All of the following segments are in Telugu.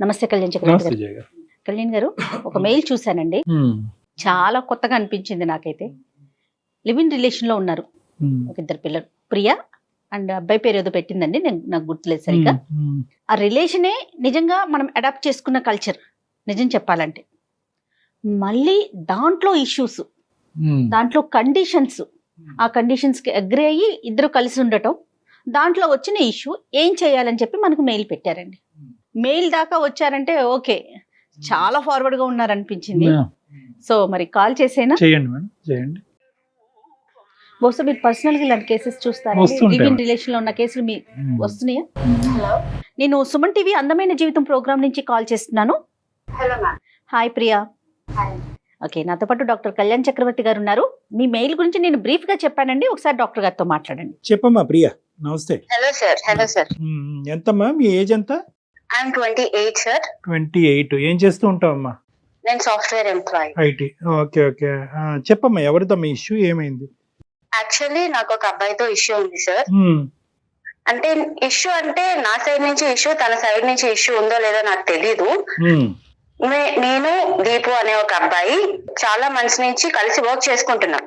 నమస్తే కళ్యాణ్ చక్రవర్తి నమస్తే గారు. జయ గారు. కళ్యాణ్ గారు, ఒక మెయిల్ చూశానండి, చాలా కొత్తగా అనిపించింది నాకైతే. లివ్ ఇన్ రిలేషన్ లో ఉన్నారు, ఒక ఇద్దరు పిల్లలు, ప్రియా అండ్ అబ్బాయి పేరు ఏదో పెట్టిందండి, నాకు గుర్తులేదు సరిగ్గా. ఆ రిలేషనే నిజంగా మనం అడాప్ట్ చేసుకున్న కల్చర్, నిజం చెప్పాలంటే. మళ్ళీ దాంట్లో ఇష్యూస్, దాంట్లో కండిషన్స్, ఆ కండిషన్స్ కి అగ్రి అయ్యి ఇద్దరు కలిసి ఉండటం, దాంట్లో వచ్చిన ఇష్యూ ఏం చేయాలని చెప్పి మనకు మెయిల్ పెట్టారండి. మెయిల్ దాకా వచ్చారంటే ఓకే, చాలా ఫార్వర్డ్ గా ఉన్నారనిపించింది. సో మరి కాల్ చేసేనా? చేయండి మేడం, చేయండి. బహుశా మీరు పర్సనల్ గా ఇలాంటి కేసెస్ చూస్తారా? వస్తుంటాయి. లివ్ ఇన్ రిలేషన్ లో ఉన్న కేసులు మీ వస్తున్నాయా? నేను సుమన్ టీవీ అందమైన జీవితం ప్రోగ్రామ్ నుంచి కాల్ చేస్తున్నాను. Hello ma'am. Hi Priya. Hi. Okay, నాతో పాటు డాక్టర్ కళ్యాణ్ చక్రవర్తి గారు ఉన్నారు. మీ మెయిల్ గురించి నేను బ్రీఫ్ గా చెప్పానండి, ఒకసారి డాక్టర్ గారితో మాట్లాడండి. చెప్పమ్మా ప్రియా. నమస్తే. Hello sir. Hello sir. ఎంతమ్మా మీ ఏజ్ ఎంత? I'm 28 sir. 28. ఏం చేస్తూ ఉంటావమ్మా? నేను software employee. IT. Okay okay. చెప్పమ్మా, ఎవరిదమ్మా ఇష్యూ, ఏమైంది? యాక్చువల్లీ నాకు ఒక అబ్బాయితో ఇష్యూ ఉంది సార్. అంటే ఇష్యూ అంటే నా సైడ్ నుంచి ఇష్యూ, తన సైడ్ నుంచి ఇష్యూ ఉందో లేదో నాకు తెలీదు. నేను దీపు అనే ఒక అబ్బాయి చాలా మంత్స్ నుంచి కలిసి వర్క్ చేసుకుంటున్నాం,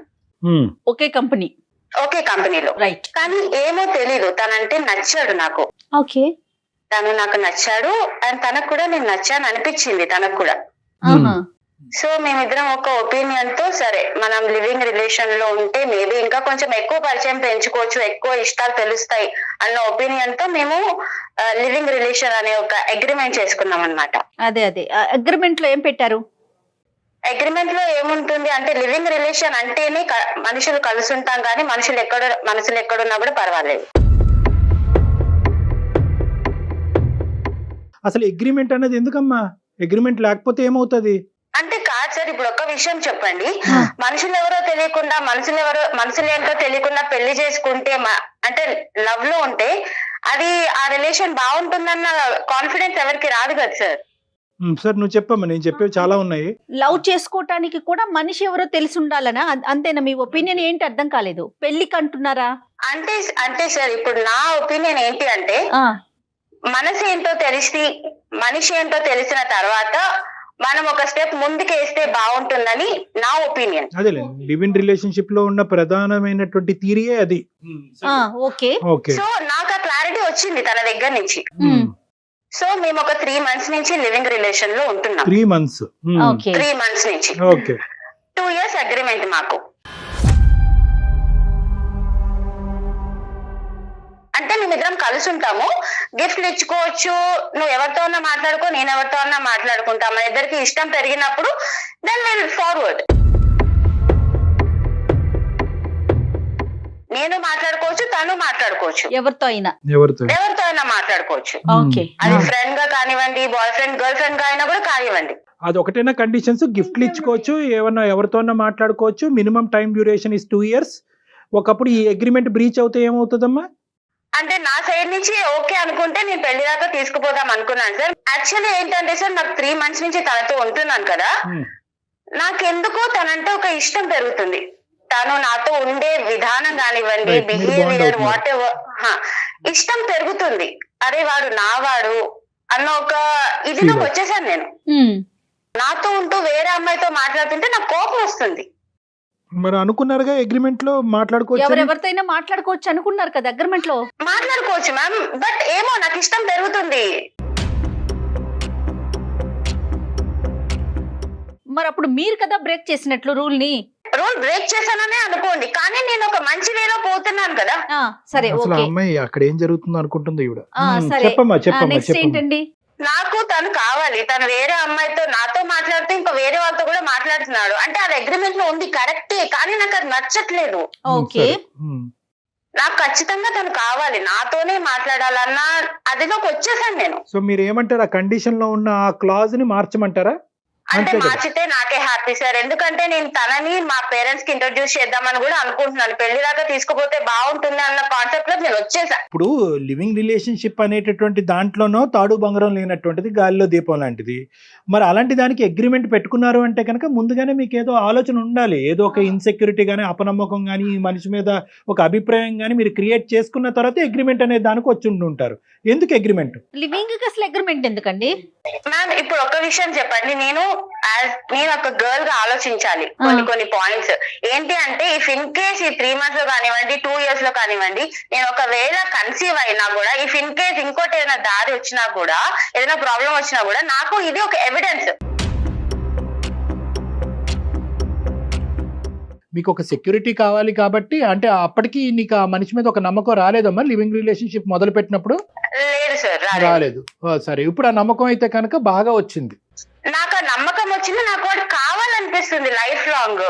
ఒకే కంపెనీ, ఒకే కంపెనీలో. రైట్. కానీ ఏమో తెలీదు, తనంటే నచ్చాడు నాకు. ఓకే. తను నాకు నచ్చాడు అండ్ తనకు కూడా నేను నచ్చాను అనిపించింది తనకు కూడా. సో మేమిద్దరం ఒక ఒపీనియన్ తో, సరే మనం లివింగ్ రిలేషన్ లో ఉంటే మేబీ ఇంకా కొంచెం ఎక్కువ పరిచయం పెంచుకోవచ్చు, ఎక్కువ ఇష్టాలు తెలుస్తాయి అన్న ఒపీనియన్ తో మేము లివింగ్ రిలేషన్ అనే ఒక అగ్రిమెంట్ చేసుకున్నాం అన్నమాట. అదే అదే అగ్రిమెంట్ లో ఏం పెట్టారు? అగ్రిమెంట్ లో ఏముంటుంది అంటే, లివింగ్ రిలేషన్ అంటేనే మనుషులు కలిసి ఉంటాం, కానీ మనసులు ఎక్కడున్నా కూడా పర్వాలేదు. అసలు అగ్రిమెంట్ అనేది ఎందుకమ్మా? అగ్రిమెంట్ లేకపోతే ఏమవుతుంది అంటే కాదు సార్, ఇప్పుడు ఒక విషయం చెప్పండి. మనుషులు ఎవరో తెలియకుండా, మనుషులు ఏంటో తెలియకుండా పెళ్లి చేసుకుంటే, అంటే లవ్ లో ఉంటే అది ఆ రిలేషన్ బాగుంటుందన్న కాన్ఫిడెన్స్ ఎవరికి రాదు కదా సార్. సార్ నువ్వు చెప్పమ్మా, నేను చెప్పేవి చాలా ఉన్నాయి. లవ్ చేసుకోవటానికి కూడా మనిషి ఎవరో తెలిసి ఉండాలనా? అంతేనా? మీ ఒపీనియన్ ఏంటి? అర్థం కాలేదు. పెళ్లికి అంటున్నారా? అంటే సార్, ఇప్పుడు నా ఒపీనియన్ ఏంటి అంటే, మనసు ఏంటో తెలిసి మనిషి ఏంటో తెలిసిన తర్వాత మనం ఒక స్టెప్ ముందుకేస్తే బాగుంటుందని నా ఒపీనియన్. అదేలే, లివ్ ఇన్ రిలేషన్షిప్ లో ఉన్న ప్రధానమైనటువంటి థియరీయే అది. Okay okay. సో నాకు ఆ క్లారిటీ వచ్చింది తన దగ్గర నుంచి. సో మేము ఒక 3 months నుంచి లివింగ్ రిలేషన్ లో ఉంటున్నాం. 3 months. 3 months నుంచి. ఓకే. 2 years అగ్రిమెంట్ మాకు. అంటే మేమిద్దరం కలిసి ఉంటాము, గిఫ్ట్లు ఇచ్చుకోవచ్చు, నువ్వు ఎవరితో ఉన్నా మాట్లాడుకో, నేను ఎవరితో ఉన్నా మాట్లాడుకుంటా, మన ఇద్దరికి ఇష్టం పెరిగినప్పుడు దెన్ విల్ ఫార్వర్డ్. నేను మాట్లాడుకోవచ్చు, తను మాట్లాడుకోవచ్చు, ఎవరితో అయినా మాట్లాడుకోవచ్చు. ఓకే. అది ఫ్రెండ్ గా కానివ్వండి, బాయ్ ఫ్రెండ్ గర్ల్ ఫ్రెండ్ గా అయినా కూడా కానివ్వండి. అది ఒకటేనా కండిషన్స్? గిఫ్ట్లు ఇచ్చుకోవచ్చు, ఏమన్నా ఎవరితో మాట్లాడుకోవచ్చు, minimum time duration is 2 years. ఒకప్పుడు ఈ అగ్రిమెంట్ బ్రీచ్ అవుతే ఏమవుతుందమ్మా? అంటే నా సైడ్ నుంచి ఓకే అనుకుంటే నేను పెళ్లి దాకా తీసుకుపోదాం అనుకున్నాను సార్. యాక్చువల్లీ ఏంటంటే సార్, నాకు 3 months నుంచి తనతో ఉంటున్నాను కదా, నాకెందుకో తనంటే ఒక ఇష్టం పెరుగుతుంది. తను నాతో ఉండే విధానం కానివ్వండి, బిహేవియర్, వాట్ ఎవర్, ఇష్టం పెరుగుతుంది. అరే వాడు నావాడు అన్న ఒక ఇదిలోకి వచ్చేసాను నేను. నాతో ఉంటూ వేరే అమ్మాయితో మాట్లాడుతుంటే నాకు కోపం వస్తుంది. మరి అనుకున్నారుగా అగ్రిమెంట్ లో మాట్లాడుకోవచ్చు, ఎవరెవరితోనైనా మాట్లాడుకోవచ్చు అనుకున్నారు కదా అగ్రిమెంట్ లో. మాట్లాడుకోవచ్చు మ్యామ్, బట్ ఏమో నాకు ఇష్టం పెరుగుతుంది. మరి అప్పుడు మీరు కదా బ్రేక్ చేసినట్లు రూల్ ని. రూల్ బ్రేక్ చేశాననే అనుకోండి, కానీ నేను ఒక మంచి వేలో పోతున్నాను కదా. సరే, అసలు ఓకే. అమ్మాయి అక్కడ ఏం జరుగుతుందో అనుకుంటుంది ఈవిడ. సరే, చెప్పమ్మా చెప్పమ్మా నెక్స్ట్ చెప్పమ్మా. ఏంటండి? నాకు తను కావాలి, తను వేరే అమ్మాయితో నాతో మాట్లాడుతూ ఇంకా వేరే వాళ్ళతో కూడా మాట్లాడుతున్నాడు. అంటే అది అగ్రిమెంట్ లో ఉంది కరెక్టే, కానీ నాకు అది నచ్చట్లేదు. ఓకే. నాకు ఖచ్చితంగా తను కావాలి, నాతోనే మాట్లాడాలన్నా అదిలోకి వచ్చేసాను నేను. సో మీరు ఏమంటారు, ఆ కండిషన్ లో ఉన్న ఆ క్లాజ్ ని మార్చమంటారా? అంటే అంతే కదా. మార్చితే నాకే హ్యాపీ సార్, ఎందుకంటే నేను తనని మా పేరెంట్స్ కి ఇంట్రొడ్యూస్ చేద్దామని కూడా అనుకుంటున్నాను. పెళ్లి దాకా తీసుకుపోతే బాగుంటుంది అన్న కాన్సెప్ట్ లో నేను వచ్చేసా. ఇప్పుడు లివింగ్ రిలేషన్షిప్ అనేటటువంటి దాంట్లోనో తాడు బంగారం లేనటువంటిది గాలిలో దీపం లాంటిది. మరి అలాంటి దానికి అగ్రిమెంట్ పెట్టుకున్నారు అంటే కనుక ముందుగానే మీకు ఏదో ఆలోచన ఉండాలి, ఏదో ఒక ఇన్సెక్యూరిటీ కానీ అపనమ్మకం కానీ ఈ మనిషి మీద ఒక అభిప్రాయం కానీ మీరు క్రియేట్ చేసుకున్న తర్వాత అగ్రిమెంట్ అనే దానికి వచ్చి ఉంటారు. ఎందుకు అగ్రిమెంట్? లివింగ్ కి అసలు అగ్రిమెంట్ ఎందుకండి? మ్యామ్ ఇప్పుడు ఒక విషయం చెప్పండి, నేను ఒక గర్ల్ గా ఆలోచించాలి కొన్ని పాయింట్స్. ఏంటి అంటే ఇఫ్ ఇన్ కేస్ ఈ 3 months లో కానివ్వండి 2 years లో కానివ్వండి నేను ఒకవేళ కన్సీవ్ అయినా కూడా, ఇఫ్ ఇన్ కేస్ ఇంకోటి ఏదైనా దారి వచ్చినా కూడా, ఏదైనా ప్రాబ్లం వచ్చినా కూడా నాకు ఇది ఒక ఎవిడెన్స్. మీకు ఒక సెక్యూరిటీ కావాలి కాబట్టి, అంటే అప్పటికి నీకు ఆ మనిషి మీద ఒక నమ్మకం రాలేదమ్మా లివింగ్ రిలేషన్షిప్ మొదలు పెట్టినప్పుడు? లేదు సార్, రాలేదు. సరే, ఇప్పుడు ఆ నమ్మకం అయితే కనుక బాగా వచ్చింది. నాకు ఆ నమ్మకం వచ్చింది, నాకు వాడు కావాలనిపిస్తుంది లైఫ్ లాంగ్.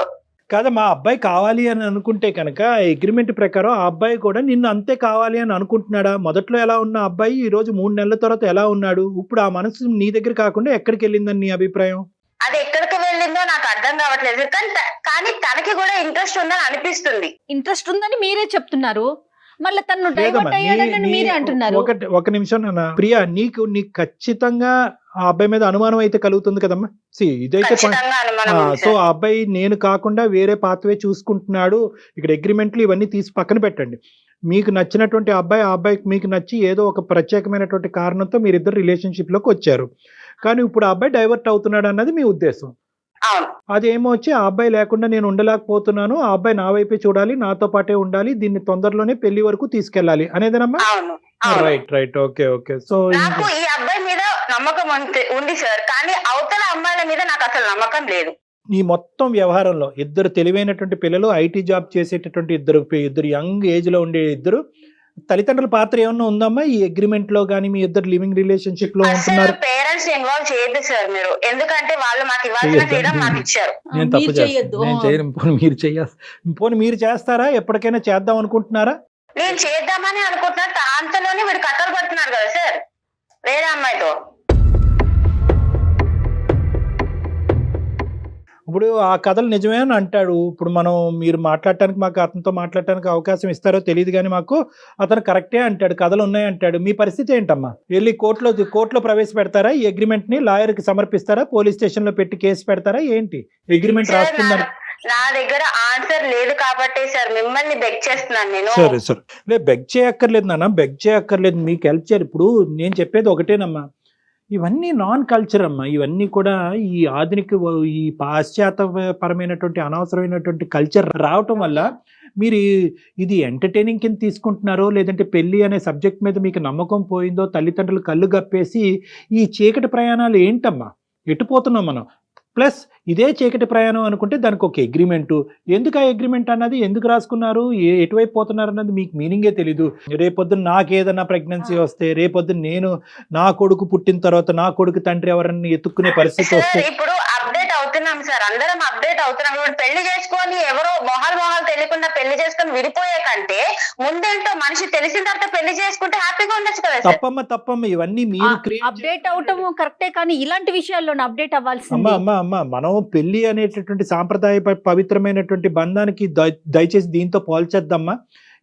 కాదా, మా అబ్బాయి కావాలి అని అనుకుంటే కనుక అగ్రిమెంట్ ప్రకారం ఆ అబ్బాయి కూడా నిన్ను అంతే కావాలి అని అనుకుంటున్నాడా? మొదట్లో ఎలా ఉన్న అబ్బాయి ఈ రోజు 3 నెలల తర్వాత ఎలా ఉన్నాడు? ఇప్పుడు ఆ మనసు నీ దగ్గర కాకుండా ఎక్కడికి వెళ్ళిందని నీ అభిప్రాయం? అది ఎక్కడికి వెళ్ళిందో నాకు అర్థం కావట్లేదు, కానీ తనకి కూడా ఇంట్రెస్ట్ ఉందని అనిపిస్తుంది. ఇంట్రెస్ట్ ఉందని మీరే చెప్తున్నారు, మళ్ళీ తను డైవర్ట్ అయ్యాడని మీరే అంటున్నారు. ఒక నిమిషం నాన్న. ప్రియా, నీకు ఖచ్చితంగా ఆ అబ్బాయి మీద అనుమానం అయితే కలుగుతుంది కదమ్మా. ఇదైతే ఖచ్చితంగా అనుమానం ఉంది సో సార్. ఆ అబ్బాయి నేను కాకుండా వేరే పాత్వే చూసుకుంటున్నాడు. ఇక్కడ అగ్రిమెంట్లు ఇవన్నీ తీసి పక్కన పెట్టండి. మీకు నచ్చినటువంటి అబ్బాయి, ఆ అబ్బాయికి మీకు నచ్చి ఏదో ఒక ప్రత్యేకమైనటువంటి కారణంతో మీరిద్దరు రిలేషన్షిప్ లోకి వచ్చారు. కానీ ఇప్పుడు ఆ అబ్బాయి డైవర్ట్ అవుతున్నాడు అన్నది మీ ఉద్దేశం. అవును. అదేమో వచ్చి ఆ అబ్బాయి లేకుండా నేను ఉండలేకపోతున్నాను, ఆ అబ్బాయి నా వైపే చూడాలి, నాతో పాటే ఉండాలి, దీన్ని తొందరలోనే పెళ్లి వరకు తీసుకెళ్ళాలి అనేదేనమ్మా? అవును, అవును. రైట్. ఓకే. సో నాకు ఈ అబ్బాయి మీద నమ్మకం ఉంది సార్, కానీ అవతల అమ్మాయిల మీద నాకు అసలు నమ్మకం లేదు. ఈ మొత్తం వ్యవహారంలో ఇద్దరు తెలివైనటువంటి పిల్లలు, ఐటీ జాబ్ చేసేటటువంటి ఇద్దరు యంగ్ ఏజ్ లో ఉండే ఇద్దరు తల్లిదండ్రుల పాత్ర ఏమన్నా ఉందమ్మా ఈ అగ్రిమెంట్ లో గానీ? మీ ఇద్దరు లివింగ్ రిలేషన్షిప్ లో ఉంటున్నారు. పేరెంట్స్ ఇన్వాల్వ్ చేయొద్దు సార్ మీరు, ఎందుకంటే వాళ్ళు మాకు ఇవ్వాల్సిన ఫ్రీడమ్ నాకు ఇచ్చారు. నేను తప్పు చేస్తాను, నేను చేయను. పోనీ మీరు చేస్తారా? ఎప్పటికైనా చేద్దాం అనుకుంటున్నారా? నేను చేద్దామని అనుకుంటున్నా, అంతలోనే వీడు కథలు పడుతున్నారు కదా సార్ వేరే అమ్మాయితో. ఇప్పుడు ఆ కథలు నిజమే అని అంటాడు. ఇప్పుడు మీరు మాట్లాడటానికి, మాకు అతనితో మాట్లాడటానికి అవకాశం ఇస్తారో తెలియదు కానీ మాకు అతను కరెక్టే అంటాడు, కథలు ఉన్నాయి అంటాడు. మీ పరిస్థితి ఏంటమ్మా? వెళ్ళి కోర్టులో ప్రవేశపెడతారా ఈ అగ్రిమెంట్ ని? లాయర్కి సమర్పిస్తారా? పోలీస్ స్టేషన్ లో పెట్టి కేసు పెడతారా? ఏంటి అగ్రిమెంట్ రాస్తుందని? నా దగ్గర ఆన్సర్ లేదు కాబట్టి సార్ మిమ్మల్ని బెగ్ చేస్తున్నాను నేను. సరే, బెగ్ చేయక్కర్లేదు నాన్న, బెగ్ చేయక్కర్లేదు, మీకు హెల్ప్ చేయాలి. ఇప్పుడు నేను చెప్పేది ఒకటేనమ్మా, ఇవన్నీ నాన్ కల్చర్ అమ్మా. ఇవన్నీ కూడా ఈ ఆధునిక, ఈ పాశ్చాత్యపరమైనటువంటి అనవసరమైనటువంటి కల్చర్ రావటం వల్ల మీరు ఇది ఎంటర్టైనింగ్ కింద తీసుకుంటున్నారో, లేదంటే పెళ్లి అనే సబ్జెక్ట్ మీద మీకు నమ్మకం పోయిందో, తల్లిదండ్రులు కళ్ళు గప్పేసి ఈ చీకటి ప్రయాణాలు ఏంటమ్మా? ఎటుపోతున్నాం మనం? ప్లస్ ఇదే చీకటి ప్రయాణం అనుకుంటే దానికి ఒక అగ్రిమెంటు. ఎందుకు ఆ అగ్రిమెంట్ అన్నది, ఎందుకు రాసుకున్నారు, ఎటువైపు పోతున్నారు అన్నది మీకు మీనింగే తెలీదు. రేపొద్దున నాకేదన్నా ప్రెగ్నెన్సీ వస్తే, రేపొద్దున నా కొడుకు పుట్టిన తర్వాత నా కొడుకు తండ్రి ఎవరన్నా ఎత్తుక్కునే పరిస్థితి వస్తే, ఇప్పుడు అప్డేట్ అవుతున్నాం సార్, అందరం అప్డేట్ అవుతున్నాం. ఇప్పుడు పెళ్లి చేసుకొని ఎవరో మొహాలు తెలియకుండా పెళ్లి చేసుకొని విడిపోయే కంటే ముందేంటో మనిషి తెలిసిన తర్వాత పెళ్లి చేసుకుంటే హ్యాపీగా ఉండొచ్చు కదా సార్. తప్పమ్మ ఇవన్నీ మీరు అప్డేట్ అవటం కరెక్టే, కానీ ఇలాంటి విషయాల్లో అప్డేట్ అవ్వాల్సింది. అమ్మా మనం పెళ్లి అనేటటువంటి సాంప్రదాయ పవిత్రమైనటువంటి బంధానికి దయచేసి దీంతో పోల్చేద్దామా.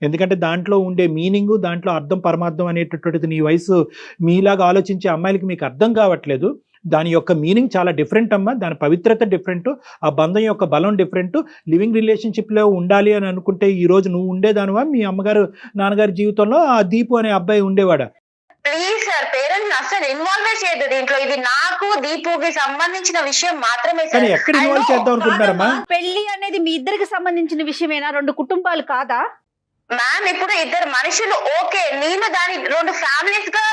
ఎందుకంటే దాంట్లో ఉండే మీనింగ్, దాంట్లో అర్థం పరమార్థం అనేటటువంటిది నీ వయసు మీలాగా ఆలోచించే అమ్మాయిలకి మీకు అర్థం కావట్లేదు. దాని యొక్క మీనింగ్ చాలా డిఫరెంట్ అమ్మా, దాని పవిత్రత డిఫరెంట్, ఆ బంధం యొక్క బలం డిఫరెంట్. లివింగ్ రిలేషన్షిప్లో ఉండాలి అని అనుకుంటే ఈ రోజు నువ్వు ఉండేదానివా? మీ అమ్మగారు నాన్నగారి జీవితంలో ఆ దీపు అనే అబ్బాయి ఉండేవాడా? ప్లీజ్ సార్, పేరెంట్స్ అసలు ఇన్వాల్వ్ చేయదు దీంట్లో. ఇది నాకు దీపుకి సంబంధించిన విషయం మాత్రమే సార్. ఎక్కడ ఇన్వాల్వ్ చేద్దాం అనుకుంటున్నారమ్మా? పెళ్లి అనేది మీ ఇద్దరికి సంబంధించిన విషయమేనా? 2 కుటుంబాలు కాదా మ్యామ్? ఇప్పుడు ఇద్దరు మనుషులు ఓకే, నేను దాని 2 ఫ్యామిలీస్ గా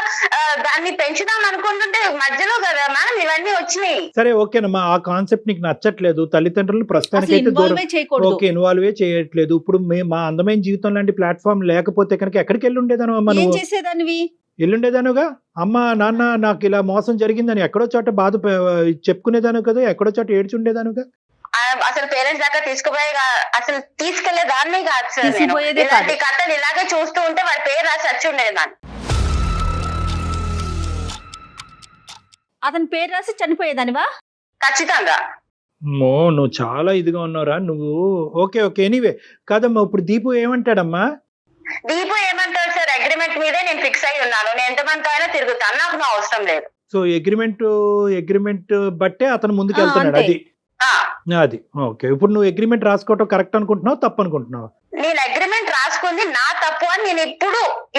దాన్ని పెంచుదాం అనుకుంటుంటే మధ్యలో కదా మ్యామ్ ఇవన్నీ వచ్చినాయి. సరే ఓకేనమ్మా, ఆ కాన్సెప్ట్ నీకు నచ్చట్లేదు. తల్లిదండ్రులు ప్రస్తుతానికి అయితే ఇన్వాల్వ్ చేయట్లేదు. ఇప్పుడు మా అందమైన జీవితం లాంటి ప్లాట్ఫామ్ లేకపోతే కనుక ఎక్కడికి వెళ్ళి ఉండేదాను అమ్మా? నువ్వు చేసేదానివి ఎల్లుండేదానుగా. అమ్మ నాన్న నాకు ఇలా మోసం జరిగిందని ఎక్కడో చోట బాధ చెప్పుకునేదాను కదా, ఎక్కడో చోట ఏడ్చుండేదానుగా. అసలు పేరెంట్స్ దాకా అసలు తీసుకెళ్లే దాన్ని కాదు సార్. ఇలాంటి కథలు ఇలాగే చూస్తూ ఉంటే వాడి పేరు రాసి వచ్చి ఉండేదాన్ని. అతని పేరు రాసి చనిపోయేదానివా? ఖచ్చితంగా. నువ్వు చాలా ఇదిగా ఉన్నావురా నువ్వు. ఓకే ఓకే, ఎనీవే కాదమ్మా, ఇప్పుడు దీపు ఏమంటాడమ్మా? దీపు ఏమంటారు సార్, అగ్రిమెంట్ మీదే నేను ఫిక్స్ అయి ఉన్నాను, నేను ఎంతమంది అయినా తిరుగుతాను, నాకు నా అవసరం లేదు. సో అగ్రిమెంట్ బట్టే అతను ముందుకు వెళ్తున్నాడు. అంతే. అది ఓకే. ఇప్పుడు నువ్వు అగ్రిమెంట్ రాసుకోవటం కరెక్ట్ అనుకుంటున్నావు, తప్పు అనుకుంటున్నావు? నేను అగ్రిమెంట్ రాసుకుంది నా తప్పు అని నేను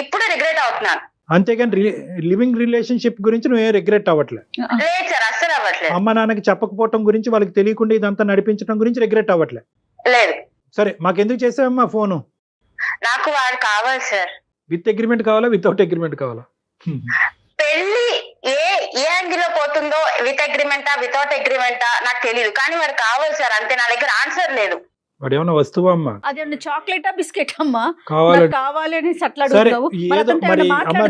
ఇప్పుడు రిగ్రెట్ అవుతున్నాను. అంతేగాని లివింగ్ రిలేషన్షిప్ గురించి నువ్వే రిగ్రెట్ అవ్వట్లేదు? లేదు సార్, అస్సలు అవ్వట్లేదు. అమ్మ నాన్నకి చెప్పకపోవటం గురించి, వాళ్ళకి తెలియకుండా ఇదంతా నడిపించడం గురించి రిగ్రెట్ అవ్వట్లేదు? లేదు. సరే, మాకెందుకు చేసావమ్మా ఫోను? నాకు వాడు కావాలి సార్. విత్ అగ్రిమెంట్ కావాలా, వితౌట్ అగ్రిమెంట్ కావాలా? పెళ్లి ఏ యాంగిల్ లో పోతుందో, విత్ అగ్రిమెంటా వితౌట్ అగ్రిమెంటా నాకు తెలియదు, కానీ వాడు కావాలి సార్, అంతే. నా దగ్గర ఆన్సర్ లేదు. వాడు ఏమన్నా వస్తువా అమ్మా? అదేమన్నా చాక్లెటా బిస్కెట్ అమ్మా? కావాలి కావాలి అని సరే, అట్లాడుతున్నావు. ఏదో మరి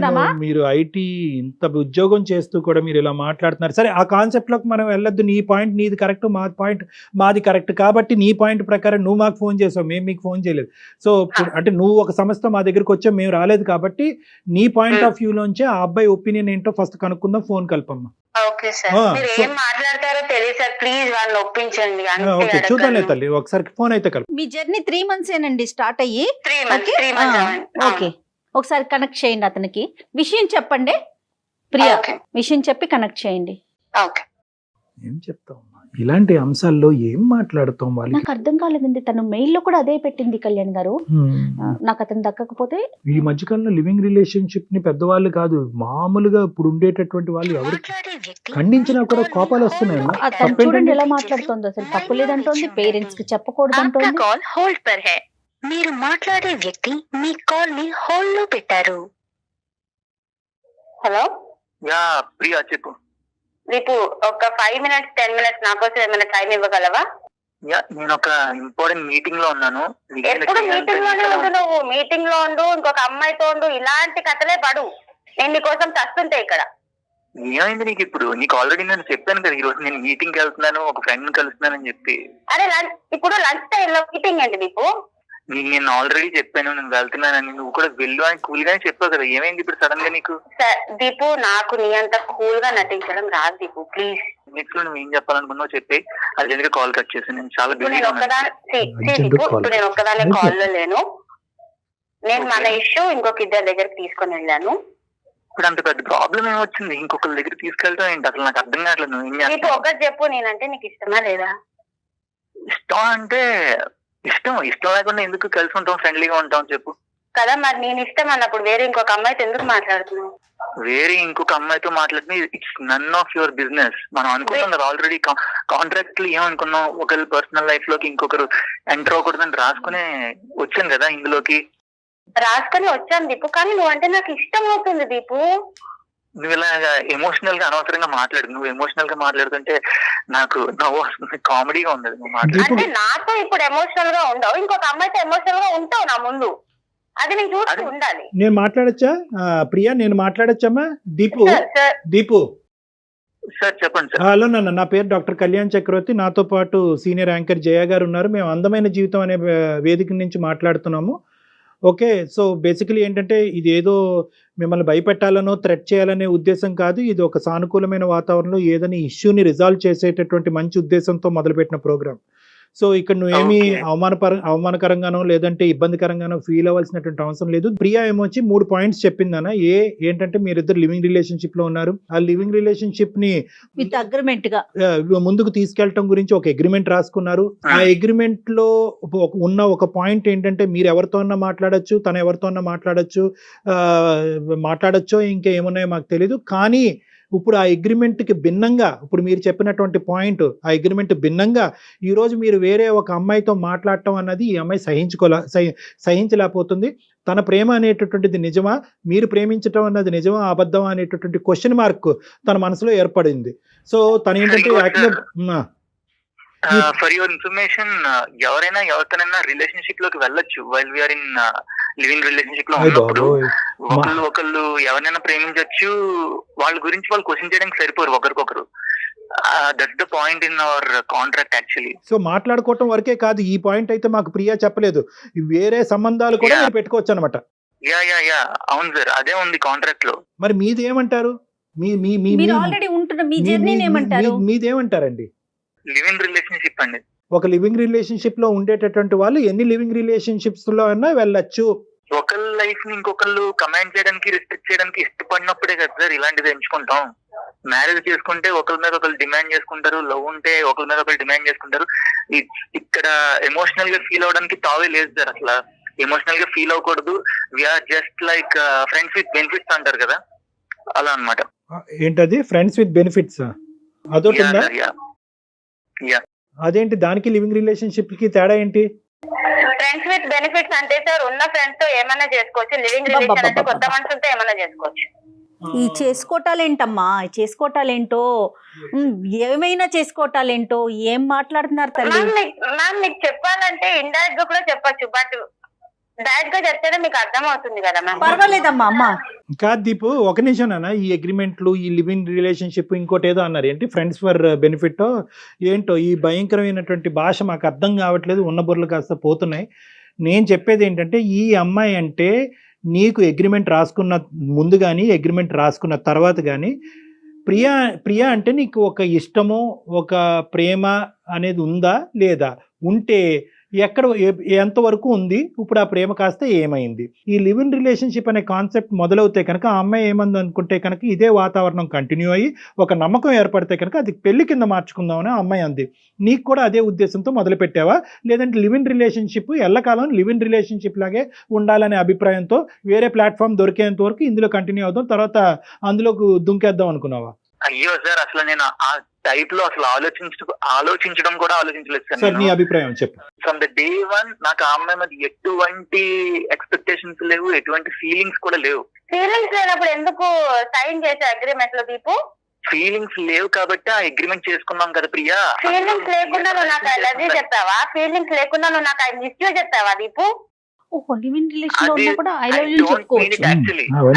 అమ్మ, మీరు ఐటీ ఇంత ఉద్యోగం చేస్తూ కూడా మీరు ఇలా మాట్లాడుతున్నారు. సరే, ఆ కాన్సెప్ట్ లోకి మనం వెళ్ళొద్దు. నీ పాయింట్ నీది కరెక్ట్, మా పాయింట్ మాది కరెక్ట్. కాబట్టి నీ పాయింట్ ప్రకారం నువ్వు మాకు ఫోన్ చేసావు, మేము మీకు ఫోన్ చేయలేదు. సో అంటే నువ్వు ఒక సంస్థ మా దగ్గరకు వచ్చావు, మేము రాలేదు. కాబట్టి నీ పాయింట్ ఆఫ్ వ్యూ లోంచి ఆ అబ్బాయి ఒపీనియన్ ఏంటో ఫస్ట్ కనుక్కుందాం. ఫోన్ కల్పమ్మా. ఓకే సార్, మీరు ఏం మాట్లాడతారో తెలియదు సార్, ప్లీజ్ వాళ్ళని ఒప్పించండి. ఓకే, చూద్దాం తల్లి, ఒకసారి ఫోన్ అయితే కలుపు. మీ జర్నీ 3 months ఏనండి స్టార్ట్ అయ్యి? 3 months. ఓకే, ఒకసారి కనెక్ట్ చేయండి అతనికి. విషయం చెప్పండి ప్రియా, విషయం చెప్పి కనెక్ట్ చేయండి. ఓకే. ఏం చెప్తావు ఇలాంటి అంశాల్లో, ఏం మాట్లాడుతాం వాళ్ళు? నాకు అర్థం కాలేదండి, తను మెయిల్ లో కూడా అదే పెట్టింది కళ్యాణ్ గారు. నాకు అతను దక్కకపోతే. ఈ మధ్యకాలంలో లివింగ్ రిలేషన్షిప్ ని పెద్దవాళ్ళు కాదు, మామూలుగా ఇప్పుడు ఉండేటటువంటి వాళ్ళు ఎవరు ఖండించినా కూడా కోపాలు వస్తున్నాయి. అతను చూడండి ఎలా మాట్లాడుతోంది, అసలు తప్పు లేదంటోంది, పేరెంట్స్ కి చెప్పకూడదు అంటోంది. కాల్ హోల్డ్ పర్ హై, మీరు మాట్లాడే వ్యక్తి మీ కాల్ ని హోల్డ్ లో పెట్టారు. హలో యా ప్రియా, చెప్పు. రేపు ఒక 5 minutes 10 minutes నా కోసం ఏమైనా టైం ఇవ్వగలవా? యా, నేను ఒక ఇంపార్టెంట్ మీటింగ్ లో ఉన్నాను. ఎప్పుడు మీటింగ్ లోనే ఉండు, నువ్వు మీటింగ్ లో ఉండు, ఇంకొక అమ్మాయితో ఉండు, ఇలాంటి కథలే పడు. నేను నీకోసం చస్తుంటే ఇక్కడ. ఏమైంది నీకు ఇప్పుడు? నీకు ఆల్రెడీ నేను చెప్పాను కదా, ఈ రోజు నేను మీటింగ్ కి వెళ్తున్నాను, ఒక ఫ్రెండ్ ని కలుస్తున్నాను అని చెప్పి. అరే ఇప్పుడు లంచ్ టైం లో మీటింగ్ ఏంటి నీకు? నేను ఆల్రెడీ చెప్పాను నేను వెళ్తున్నానని, నువ్వు కూడా వెళ్ళు అని కూల్ గానే చెప్పావు కదా, ఏమైంది ఇప్పుడు సడన్ గా నీకు? దీపు, నాకు నీ అంత కూల్ గా నటించడం రాదు దీపు, ప్లీజ్. నెక్స్ట్ నువ్వు ఏం చెప్పాలనుకున్నావు చెప్పి, అర్జెంట్ గా కాల్ కట్ చేసి. నేను చాలా బిజీగా నేను ఒక్కదానే కాల్ లో లేను. నేను మన ఇష్యూ ఇంకొక ఇద్దరి దగ్గరికి తీసుకొని వెళ్ళాను. ఇప్పుడు అంత పెద్ద ప్రాబ్లం ఏమొచ్చింది? ఇంకొకరి దగ్గర తీసుకెళ్తాం ఏంటి? అసలు నాకు అర్థం కావట్లేదు. నువ్వు ఏం చేస్తావు? ఒకటి చెప్పు, నేనంటే నీకు ఇష్టమా లేదా? ఇష్టం అంటే ఇష్టం లేకుండా ఎందుకు కలిసి ఉంటాం, ఫ్రెండ్లీగా ఉంటాం చెప్పు కదా. మరి నేను ఇష్టం అన్నప్పుడు వేరే ఇంకొక అమ్మాయితో ఎందుకు మాట్లాడుతున్నావు? వేరే ఇంకొక అమ్మాయితో మాట్లాడితే it's none of your business. మనం అనుకున్నాం కదా ఆల్రెడీ కాంట్రాక్ట్ లో ఏమనుకున్నాం, ఒకరి పర్సనల్ లైఫ్ లోకి ఇంకొకరు ఎంటర్ అవ్వకూడదని రాసుకునే వచ్చాను కదా ఇందులోకి. రాసుకొని వచ్చాను దీపు, కానీ నువ్వంటే నాకు ఇష్టం అవుతుంది దీపు. నువ్వు ఇలా ఎమోషనల్ గా అనవసరంగా మాట్లాడు. నువ్వు ఎమోషనల్ గా మాట్లాడుతుంటే నాకు నవ్వు వస్తుంది, కామెడీగా ఉంది నువ్వు మాట్లాడు. అంటే నాతో ఇప్పుడు ఎమోషనల్ గా ఉండవు, ఇంకొక అమ్మాయితో ఎమోషనల్ గా ఉంటావు నా ముందు. అది నేను చూస్తూ ఉండాలి. నేను మాట్లాడచ్చా ప్రియా? నేను మాట్లాడచ్చమ్మా? దీపు సార్ చెప్పండి సార్. హలో నాన్న, నా పేరు డాక్టర్ కళ్యాణ్ చక్రవర్తి. నాతో పాటు సీనియర్ యాంకర్ జయ గారు ఉన్నారు. మేము అందమైన జీవితం అనే వేదిక నుంచి మాట్లాడుతున్నాము. ఓకే, సో బేసికలీ ఏంటంటే ఇది ఏదో మిమ్మల్ని భయపెట్టాలనో థ్రెట్ చేయాలనే ఉద్దేశం కాదు. ఇది ఒక సానుకూలమైన వాతావరణంలో ఏదైనా ఇష్యూని రిజాల్వ్ చేసేటటువంటి మంచి ఉద్దేశంతో మొదలుపెట్టిన ప్రోగ్రామ్. సో ఇక్కడ నువ్వేమి అవమానకరంగానో లేదంటే ఇబ్బందికరంగానో ఫీల్ అవ్వాల్సినటువంటి అవసరం లేదు. ప్రియా ఏమొచ్చి 3 points చెప్పిందన్న. ఏంటంటే మీరిద్దరు లివింగ్ రిలేషన్షిప్ లో ఉన్నారు. ఆ లివింగ్ రిలేషన్షిప్ ని విత్ అగ్రిమెంట్ గా ముందుకు తీసుకెళ్లటం గురించి ఒక అగ్రిమెంట్ రాసుకున్నారు. ఆ అగ్రిమెంట్ లో ఉన్న ఒక పాయింట్ ఏంటంటే మీరు ఎవరితో అన్నా మాట్లాడచ్చు, తను ఎవరితో అన్నా మాట్లాడచ్చో ఇంకా ఏమున్నాయో మాకు తెలీదు. కానీ ఇప్పుడు ఆ అగ్రిమెంట్కి భిన్నంగా, ఇప్పుడు మీరు చెప్పినటువంటి పాయింట్, ఆ అగ్రిమెంట్ భిన్నంగా ఈరోజు మీరు వేరే ఒక అమ్మాయితో మాట్లాడటం అన్నది ఈ అమ్మాయి సహించలేకపోతుంది. తన ప్రేమ అనేటటువంటిది నిజమా, మీరు ప్రేమించటం అన్నది నిజమా అబద్ధమా అనేటటువంటి క్వశ్చన్ మార్క్ తన మనసులో ఏర్పడింది. సో తను ఏంటంటే ఫర్ యువర్ ఇన్ఫర్మేషన్, ఎవరైనా ఎవరితోనైనా రిలేషన్షిప్ లోకి వెళ్ళొచ్చు while we are in living relationship లో ఉన్నప్పుడు. ఒకళ్ళు ఎవరైనా ప్రేమించవచ్చు, వాళ్ళ గురించి వాళ్ళు క్వశ్చన్ చేయడానికి సరిపోరు ఒకరికొకరు. That's the point in our contract actually. So మాట్లాడుకోవటం వరకే కాదు, ఈ పాయింట్ అయితే మాకు ప్రియా చెప్పలేదు, వేరే సంబంధాలు కూడా మీరు పెట్టుకోవచ్చు అనమాట. యా అవును సార్, అదే ఉంది కాంట్రాక్ట్ లో. మరి మీదేమంటారు? మీదేమంటారండి? లివ్ ఇన్ రిలేషన్షిప్ అండి. ఒక లివింగ్ రిలేషన్షిప్ లో ఉండేటటువంటి వాళ్ళు ఎన్ని లివింగ్ రిలేషన్షిప్స్ లో అయినా వెళ్ళొచ్చు. ఒకళ్ళ లైఫ్ ని ఇంకొకళ్ళు కమాండ్ చేయడానికి, రెస్ట్రిక్ట్ చేయడానికి ఇష్టపడినప్పుడే కదా సార్ ఇలాంటిది ఎంచుకుంటాం. మ్యారేజ్ చేసుకుంటే ఒకరి మీద ఒకరు డిమాండ్ చేసుకుంటారు, లవ్ ఉంటే ఒకరి మీద ఒకరు డిమాండ్ చేసుకుంటారు. ఇక్కడ ఎమోషనల్ గా ఫీల్ అవడానికి తావే లేదు సార్. అసలు ఎమోషనల్ గా ఫీల్ అవ్వకూడదు. We are just like friends with benefits అంటారు కదా, అలా అన్నమాట. ఏంటది ఫ్రెండ్స్ విత్ బెనిఫిట్స్? అదొకటిందా? అదేంటి దానికి లివింగ్ రిలేషన్షిప్ కి తేడా ఏంటి? ఫ్రెండ్స్ విత్ బెనిఫిట్స్ అంటే సార్ ఉన్న ఫ్రెండ్స్ తో ఏమైనా చేసుకోవచ్చు, లివింగ్ రిలేషన్ అంటే కొత్త మనుషులతో ఏమైనా చేసుకోవచ్చు. ఈ చేసుకోవటాలేంటమ్మా, చేసుకోవటాలేంటో, ఏమైనా చేసుకోవటాలేంటో ఏం మాట్లాడుతున్నారు తల్లి? మ్యామ్ మీకు చెప్పాలంటే ఇండైరెక్ట్ గా కూడా చెప్పొచ్చు, బట్ డైరెక్ట్ గా చెప్తేనే మీకు అర్థం అవుతుంది కదా మ్యామ్. పర్వాలేదమ్మా అమ్మ. కాదు దీపు, ఒక నిమిషం నాన్న. ఈ అగ్రిమెంట్లు, ఈ లివింగ్ రిలేషన్షిప్, ఇంకోటి ఏదో అన్నారు ఏంటి, ఫ్రెండ్స్ ఫర్ బెనిఫిట్ ఏంటో, ఈ భయంకరమైనటువంటి భాష మాకు అర్థం కావట్లేదు. ఉన్న బుర్రలు కాస్త పోతున్నాయి. నేను చెప్పేది ఏంటంటే, ఈ అమ్మాయి అంటే నీకు అగ్రిమెంట్ రాసుకున్న ముందు కానీ అగ్రిమెంట్ రాసుకున్న తర్వాత కానీ ప్రియా అంటే నీకు ఒక ఇష్టము, ఒక ప్రేమ అనేది ఉందా లేదా? ఉంటే ఎక్కడ, ఎంతవరకు ఉంది? ఇప్పుడు ఆ ప్రేమ కాస్త ఏమైంది? ఈ లివ్ ఇన్ రిలేషన్షిప్ అనే కాన్సెప్ట్ మొదలవుతే కనుక ఆ అమ్మాయి ఏమంది అనుకుంటే కనుక ఇదే వాతావరణం కంటిన్యూ అయ్యి ఒక నమ్మకం ఏర్పడితే కనుక అది పెళ్లి కింద మార్చుకుందామని ఆ అమ్మాయి అంది. నీకు కూడా అదే ఉద్దేశంతో మొదలు పెట్టావా, లేదంటే లివ్ ఇన్ రిలేషన్షిప్ ఎల్లకాలం లివ్ ఇన్ రిలేషన్షిప్ లాగే ఉండాలనే అభిప్రాయంతో వేరే ప్లాట్ఫామ్ దొరికేంత వరకు ఇందులో కంటిన్యూ అవుదాం, తర్వాత అందులోకి దుంకేద్దాం అనుకున్నావా? అయ్యో సార్, అసలు నేను ఆ టైప్ లో అసలు ఆలోచించడం కూడా ఆలోచించలేదు సార్. సార్ నీ అభిప్రాయం చెప్పు. ఫ్రమ్ ద డే వన్ నాకు ఆ అమ్మాయి మీద ఎటువంటి ఎక్స్పెక్టేషన్స్ లేవు, ఎటువంటి ఫీలింగ్స్ కూడా లేవు. ఫీలింగ్స్ లేనప్పుడు ఎందుకు సైన్ చేసే అగ్రిమెంట్ లో దీపు? ఫీలింగ్స్ లేవు కాబట్టి ఆ అగ్రిమెంట్ చేసుకున్నాం కదా ప్రియా. ఫీలింగ్స్ లేకుండా నువ్వు నాకు ఐ లవ్ యూ చెప్తావా? ఫీలింగ్స్ లేకుండా నువ్వు నాకు ఐ మిస్ యూ చెప్తావా దీపు? లివ్ ఇన్ రిలేషన్ లో ఉన్నా కూడా ఐ లవ్ యూ చెప్పుకోవచ్చు.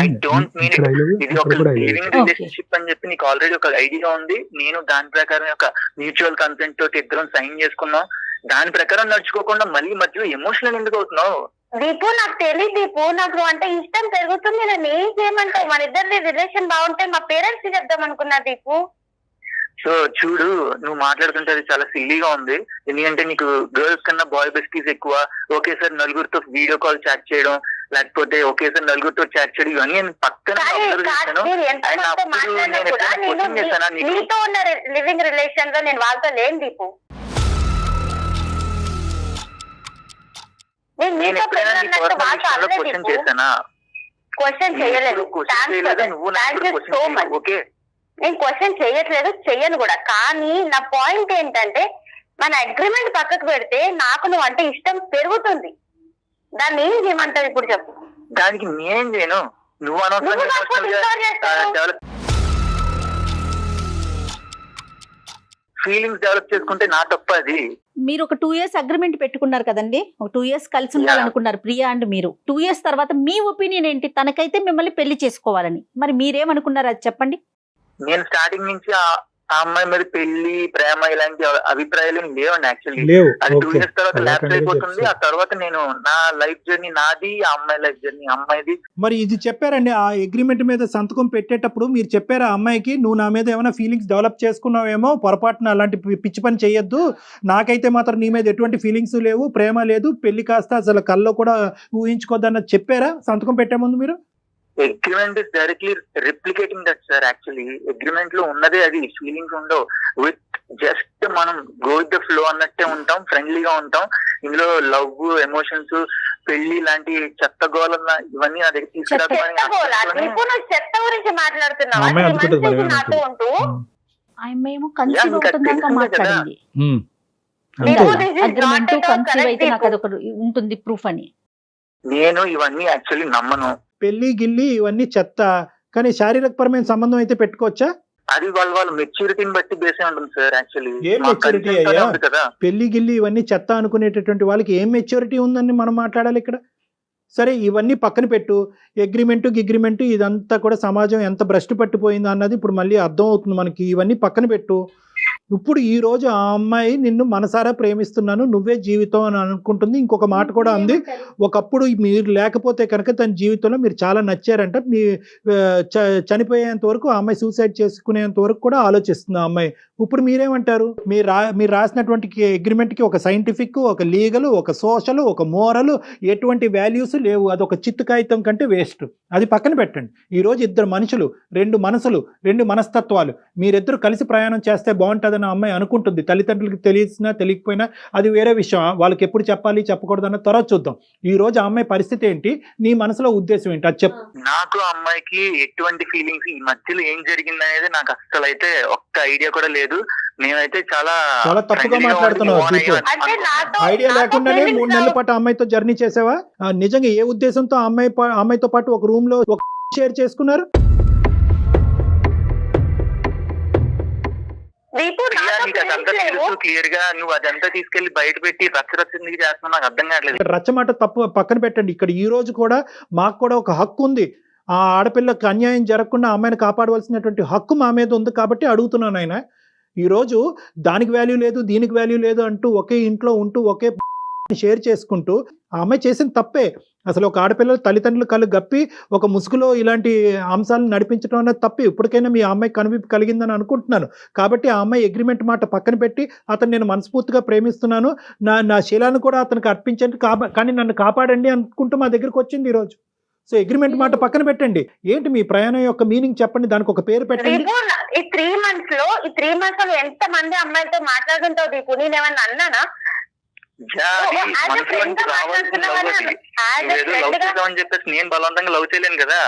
I don't mean it. ఇది ఒక లివింగ్ రిలేషన్షిప్ అని చెప్పి నీకు ఆల్రెడీ ఒక ఐడియా ఉంది. నేను దాని ప్రకారం ఒక మ్యూచువల్ కన్సెంట్ తోటి ఇద్దరం సైన్ చేసుకున్నాం. దాని ప్రకారం నడుచుకోకుండా మళ్ళీ మధ్యలో ఎమోషనల్ ఎందుకు అవుతున్నావు? దీపు నాకు తెలియదు దీపు, నాకు అంటే ఇష్టం పెరుగుతుంది. నేను ఏం చేయమంటావు? మన ఇద్దరి రిలేషన్ బాగుంటే మా పేరెంట్స్ కి చెప్దాం అనుకున్నా దీపు. సో చూడు, నువ్వు మాట్లాడుతుంటే అది చాలా సిల్లీగా ఉంది. ఎందుకంటే నీకు గర్ల్స్ కన్నా బాయ్ బెస్టీస్ ఎక్కువ. ఒకేసారి నలుగురితో వీడియో కాల్ చాట్ చేయడం, లేకపోతే ఒకేసారి నలుగురితో చాట్ చేయడం, ఇవన్నీ పక్కన నీతో ఉన్న లివింగ్ రిలేషన్ లో నేను వాళ్ళతో లేను దీపు. క్వశ్చన్ చేశానా? క్వశ్చన్ చేయలేదు. ఓకే, నేను క్వశ్చన్ చేయట్లేదు, చెయ్యను కూడా. కానీ నా పాయింట్ ఏంటంటే, మన అగ్రిమెంట్ పక్కకు పెడితే నాకు నువ్వు అంటే ఇష్టం పెరుగుతుంది. దాన్ని ఏం చేయమంటావు ఇప్పుడు చెప్పు? దానికి నేనేం చేయను. నువ్వు ఫీలింగ్స్ డెవలప్ చేసుకుంటే నా తప్ప అది. మీరు ఒక 2 years అగ్రిమెంట్ పెట్టుకున్నారు కదండి, ఒక 2 years కలిసి ఉండాలనుకున్నారు ప్రియా అండ్ మీరు. 2 years తర్వాత మీ ఒపీనియన్ ఏంటి? తనకైతే మిమ్మల్ని పెళ్లి చేసుకోవాలని, మరి మీరేమనుకున్నారు అది చెప్పండి. నేను స్టార్టింగ్ నుంచి ఆ అమ్మాయి మీద పెళ్లి, ప్రేమ ఇలాంటి అభిప్రాయాలు లేవండి. యాక్చువల్లీ అది 2 years తర్వాత ల్యాప్స్ అయిపోతుంది. ఆ తర్వాత నేను నా లైఫ్ జర్నీ నాది, ఆ అమ్మాయి లైఫ్ జర్నీ అమ్మాయిది. మరి ఇది చెప్పారండి, ఆ అగ్రిమెంట్ మీద సంతకం పెట్టేటప్పుడు మీరు చెప్పారా అమ్మాయికి, నువ్వు నా మీద ఏమైనా ఫీలింగ్స్ డెవలప్ చేసుకున్నావేమో, పొరపాటున అలాంటి పిచ్చి పని చేయొద్దు, నాకైతే మాత్రం నీ మీద ఎటువంటి ఫీలింగ్స్ లేవు, ప్రేమ లేదు, పెళ్లి కాస్త అసలు కల్లో కూడా ఊహించుకోద్దన్న చెప్పారా సంతకం పెట్టే ముందు మీరు? Agreement is directly replicating that sir. Actually agreement లో ఉన్నదే అది. ఫీలింగ్స్ ఉండవు. విత్ జస్ట్ మనం గో విత్ ద ఫ్లో అన్నట్టే ఉంటాం, ఫ్రెండ్లీగా ఉంటాం. ఇందులో లవ్, ఎమోషన్స్, పెళ్లి లాంటి చెత్త గోళ ఇవన్నీ నా దగ్గర తీసుకురాకుండా చెత్త గురించి మాట్లాడుతున్నావా? ఉంటుంది ప్రూఫ్ అని. నేను ఇవన్నీ యాక్చువల్లీ నమ్మను. పెళ్లి గిల్లి ఇవన్నీ చెత్త, కానీ శారీరకపరమైన సంబంధం అయితే పెట్టుకోవచ్చా? అది వాళ్ళ మెచ్యూరిటీని బట్టి బేస్ ఉంటుంది సార్. యాక్చువల్లీ ఏం మెచ్యూరిటీ అయ్యా? పెళ్లి గిల్లి ఇవన్నీ చెత్త అనుకునేటటువంటి వాళ్ళకి ఏం మెచ్యూరిటీ ఉందని మనం మాట్లాడాలి ఇక్కడ. సరే ఇవన్నీ పక్కన పెట్టు. అగ్రిమెంటు ఇదంతా కూడా సమాజం ఎంత భ్రష్టు పట్టిపోయిందో అన్నది ఇప్పుడు మళ్ళీ అర్థం అవుతుంది మనకి. ఇవన్నీ పక్కన పెట్టు. ఇప్పుడు ఈ రోజు ఆ అమ్మాయి నిన్ను మనసారా ప్రేమిస్తున్నాను, నువ్వే జీవితం అని అనుకుంటుంది. ఇంకొక మాట కూడా అంది, ఒకప్పుడు మీరు లేకపోతే కనుక తన జీవితంలో మీరు చాలా నచ్చారంట, మీ చనిపోయేంత వరకు ఆ అమ్మాయి సూసైడ్ చేసుకునేంత వరకు కూడా ఆలోచిస్తుంది ఆ అమ్మాయి. ఇప్పుడు మీరేమంటారు? మీరు రాసినటువంటి అగ్రిమెంట్కి ఒక సైంటిఫిక్, ఒక లీగల్, ఒక సోషల్, ఒక మోరల్, ఎటువంటి వాల్యూస్ లేవు. అది ఒక చిత్తు కాగితం కంటే వేస్ట్. అది పక్కన పెట్టండి. ఈరోజు ఇద్దరు మనుషులు, రెండు మనసులు, రెండు మనస్తత్వాలు, మీరిద్దరు కలిసి ప్రయాణం చేస్తే బాగుంటుందని ఆ అమ్మాయి అనుకుంటుంది. తల్లిదండ్రులకి తెలిసినా తెలియకపోయినా అది వేరే విషయం. వాళ్ళకి ఎప్పుడు చెప్పాలి చెప్పకూడదు అన్న తర్వాత చూద్దాం. ఈ రోజు ఆ అమ్మాయి పరిస్థితి ఏంటి, నీ మనసులో ఉద్దేశం ఏంటి, అది చెప్పు. నాకు అమ్మాయికి ఎటువంటి ఫీలింగ్స్, ఈ మధ్యలో ఏం జరిగింది అనేది నాకు అసలు అయితే ఒక్క ఐడియా కూడా లేదు. నేనైతే చాలా తప్పుగా మాట్లాడుతున్నావు. ఐడియా లేకుండానే 3 నెలల పాటు అమ్మాయితో జర్నీ చేసావా? నిజంగా ఏ ఉద్దేశంతో అమ్మాయితో పాటు ఒక రూమ్ లో ఒక షేర్ చేసుకున్నారు? క్లియర్ గా నువ్వు అదంతా తీసుకెళ్లి బయట పెట్టి రచ్చరచ్చందుకు చేస్తున్నావు నాకు అర్థం కావట్లేదు. రచ్చమాట తప్పు పక్కన పెట్టండి. ఇక్కడ ఈ రోజు కూడా మాకు కూడా ఒక హక్కు ఉంది. ఆ ఆడపిల్లకి అన్యాయం జరగకుండా అమ్మాయిని కాపాడవలసినటువంటి హక్కు మా మీద ఉంది కాబట్టి అడుగుతున్నాను. ఆయన ఈరోజు దానికి వాల్యూ లేదు, దీనికి వాల్యూ లేదు అంటూ ఒకే ఇంట్లో ఉంటూ ఒకే షేర్ చేసుకుంటూ ఆ అమ్మాయి చేసిన తప్పే. అసలు ఒక ఆడపిల్లలు తల్లిదండ్రులు కళ్ళు గప్పి ఒక ముసుగులో ఇలాంటి అంశాలను నడిపించడం అనేది తప్పే. ఇప్పటికైనా మీ అమ్మాయి కనువిప్పు కలిగిందని అనుకుంటున్నాను. కాబట్టి ఆ అమ్మాయి అగ్రిమెంట్ మాట పక్కన పెట్టి, అతను నేను మనస్ఫూర్తిగా ప్రేమిస్తున్నాను, నా శీలాన్ని కూడా అతనికి అర్పించండి, కానీ నన్ను కాపాడండి అనుకుంటూ మా దగ్గరికి వచ్చింది ఈరోజు. సో అగ్రిమెంట్ మాట పక్కన పెట్టండి. ఏంటి మీ ప్రయాణం యొక్క మీనింగ్ చెప్పండి, దానికి ఒక పేరు పెట్టండి. ఈ 3 months లో ఎంత మంది అమ్మాయిలతో మాట్లాడుతుంటావు దీపు? నేనేమన్నా అన్నానా? చెప్పేసి నేను బలవంతంగా లవ్ చేయలేను కదా.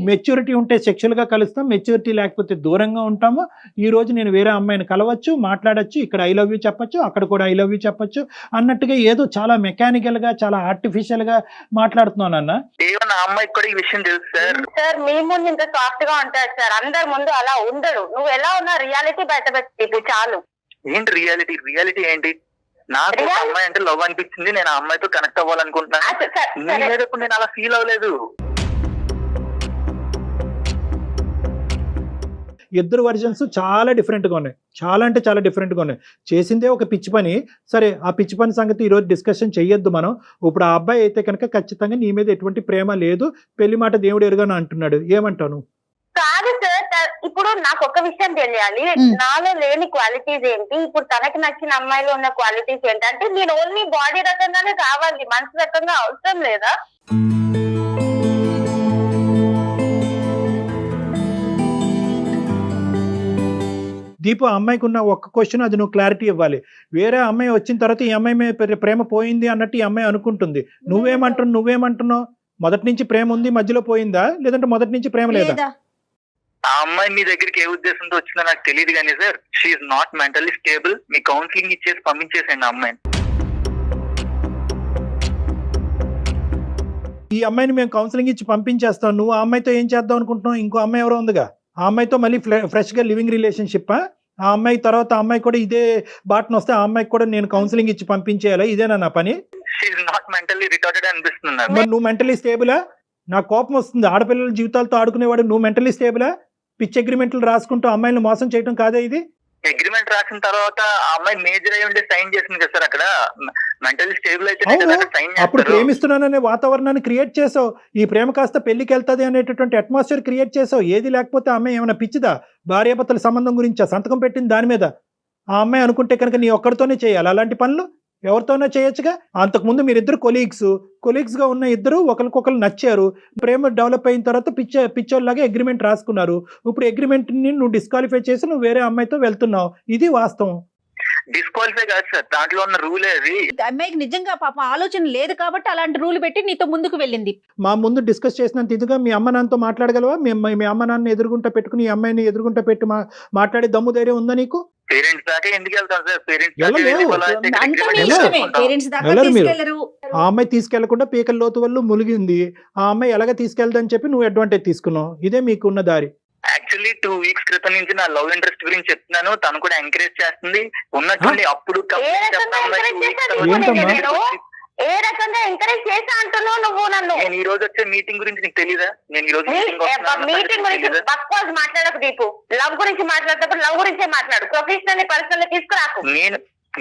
మెచ్యూరిటీ ఉంటే సెక్షువల్గా కలుస్తాం, మెచ్యూరిటీ లేకపోతే దూరంగా ఉంటాము. ఈ రోజు నేను వేరే అమ్మాయిని కలవచ్చు, మాట్లాడచ్చు, ఇక్కడ ఐ లవ్ యూ చెప్పచ్చు, అక్కడ కూడా ఐ లవ్ యూ చెప్పచ్చు అన్నట్టుగా ఏదో చాలా మెకానికల్ గా, చాలా ఆర్టిఫిషియల్ గా మాట్లాడుతున్నాను అన్న. అమ్మాయికి కూడా ఈ విషయం తెలుసు సార్. సార్ మీ ముందు ఇంత సాఫ్ట్ గా ఉంటాడు సార్, అందరి ముందు అలా ఉండడు. నువ్వు ఎలా ఉన్నా రియాలిటీ బయట పెట్టి చాలు. ఏంటి రియాలిటీ? రియాలిటీ ఏంటి? నాకు అమ్మాయి అంటే లవ్ అనిపించింది, నేను ఆ అమ్మాయితో కనెక్ట్ అవ్వాలనుకుంటున్నాను. నేను అలా ఫీల్ అవ్వలేదు. ఇద్దరు వర్జన్స్ చాలా డిఫరెంట్గా ఉన్నాయి, చాలా అంటే చాలా డిఫరెంట్గా ఉన్నాయి. చేసిందే ఒక పిచ్చి పని. సరే, ఆ పిచ్చి పని సంగతి ఈరోజు డిస్కషన్ చెయ్యొద్దు మనం. ఇప్పుడు ఆ అబ్బాయి అయితే కనుక ఖచ్చితంగా నీ మీద ఎటువంటి ప్రేమ లేదు, పెళ్లి మాట దేవుడు ఎరుగాను అంటున్నాడు. ఏమంటాను? కాదు సార్, ఇప్పుడు నాకు ఒక విషయం తెలియాలి, నాలో లేని క్వాలిటీస్ ఏంటి, ఇప్పుడు తనకి నచ్చిన అమ్మాయిలో ఉన్న క్వాలిటీస్ ఏంటి? అంటే నేను ఓన్లీ బాడీ రకంగానే కావాలి, మనసు రకంగా అవసరం లేదా? దీపు, అమ్మాయికి ఉన్న ఒక్క క్వశ్చన్, అది నువ్వు క్లారిటీ ఇవ్వాలి. వేరే అమ్మాయి వచ్చిన తర్వాత ఈ అమ్మాయి మీద ప్రేమ పోయింది అన్నట్టు ఈ అమ్మాయి అనుకుంటుంది. నువ్వేమంటున్నావు? మొదటి నుంచి ప్రేమ ఉంది, మధ్యలో పోయిందా, లేదంటే మొదటి నుంచి ప్రేమ లేదా? ఆ అమ్మాయి మీ దగ్గరికి ఏ ఉద్దేశంతో వచ్చిందో నాకు తెలియదు కానీ sir, she's not mentally stable. మీ కౌన్సిలింగ్ ఇచ్చేసి పంపించేసండి ఆ అమ్మాయిని. ఈ అమ్మాయిని మేము కౌన్సిలింగ్ ఇచ్చి పంపించేస్తాం. నువ్వు ఆ అమ్మాయితో ఏం చేద్దాం అనుకుంటున్నావు? ఇంకో అమ్మాయి ఎవరో ఉందిగా, ఆ అమ్మాయితో మళ్ళీ ఫ్రెష్గా లివింగ్ రిలేషన్షిప్. ఆ అమ్మాయి తర్వాత ఆ అమ్మాయి కూడా ఇదే బాటను వస్తే ఆ అమ్మాయికి కూడా నేను కౌన్సిలింగ్ ఇచ్చి పంపించేయాలా? ఇదేనా నా పని? మరి నువ్వు మెంటలీ స్టేబులా? నాకు కోపం వస్తుంది. ఆడపిల్లల జీవితాలతో ఆడుకునేవాడు నువ్వు మెంటలీ స్టేబులా? పిచ్ అగ్రిమెంట్లు రాసుకుంటూ అమ్మాయిని మోసం చేయడం కాదా ఇది? అగ్రిమెంట్ రాసిన తర్వాత ఆ అమ్మాయి మేజర్ అయి ఉంటే సైన్ చేసింది కదా సార్. అక్కడ మెంటల్లీ స్టేబుల్ అయితే అప్పుడు ప్రేమిస్తున్నాననే వాతావరణాన్ని క్రియేట్ చేసావు. ఈ ప్రేమ కాస్త పెళ్లికి వెళ్తుంది అనేటటువంటి అట్మాస్ఫియర్ క్రియేట్ చేసావు. ఏది లేకపోతే ఆ అమ్మాయి ఏమైనా పిచ్చిదా? భార్యాభర్తల సంబంధం గురించి సంతకం పెట్టింది దాని మీద. ఆ అమ్మాయి అనుకుంటే కనుక నీ ఒక్కడితోనే చేయాలి అలాంటి పనులు? ఎవరితోనో చేయొచ్చుగా. అంతకుముందు మీరిద్దరు కొలీగ్స్ గా ఉన్న ఇద్దరు ఒకరికొకరు నచ్చారు, ప్రేమ డెవలప్ అయిన తర్వాత పిచ్చోళ్ళలాగా అగ్రిమెంట్ రాసుకున్నారు. ఇప్పుడు అగ్రిమెంట్ ని నువ్వు డిస్క్వాలిఫై చేసి నువ్వు వేరే అమ్మాయితో వెళ్తున్నావు. ఇది వాస్తవం. డిస్క్వాలిఫై కాదు సార్, దాంట్లో ఉన్న రూల్ అది. అమ్మాయికి నిజంగా పాప ఆలోచన లేదు కాబట్టి అలాంటి రూల్ పెట్టి నీతో ముందుకు వెళ్ళింది. మా ముందు డిస్కస్ చేసినంత ఇదిగా మీ అమ్మ నాన్నతో మాట్లాడగలవా? మీ అమ్మ నాన్న ఎదురుగుంటా పెట్టుకుని ఈ అమ్మాయిని ఎదురుగుంటా పెట్టి మాట్లాడే దమ్ము ధైర్యం ఉందా నీకు? పేరెంట్స్ దాకా ఎందుకు వెళ్తాం సార్? ఆ అమ్మాయి తీసుకెళ్లకుండా పీకల లోతు వల్ల ములిగింది. ఆ అమ్మాయి ఎలాగ తీసుకెళ్దని చెప్పి నువ్వు అడ్వాంటేజ్ తీసుకున్నావు. ఇదే మీకు ఉన్న దారి. యాక్చువల్లీ 2 weeks క్రితం నుంచి నా లవ్ ఇంట్రెస్ట్ గురించి చెప్తున్నాను, తను కూడా ఎంకరేజ్ చేస్తుంది. ఉన్నట్టుండి అప్పుడు ఏ రకంగా ఎంకరేజ్ చేసా అంటున్నావు నువ్వు నన్ను? నేను ఈ రోజు వచ్చే మీటింగ్ గురించి నీకు తెలీదా? నేను ఈ రోజు మీటింగ్ గురించి బక్వాస్ మాట్లాడకు దీపు. లవ్ గురించి మాట్లాడేటప్పుడు లవ్ గురించే మాట్లాడు, ప్రొఫెషనల్ పర్సనల్ తీసుకురాకు.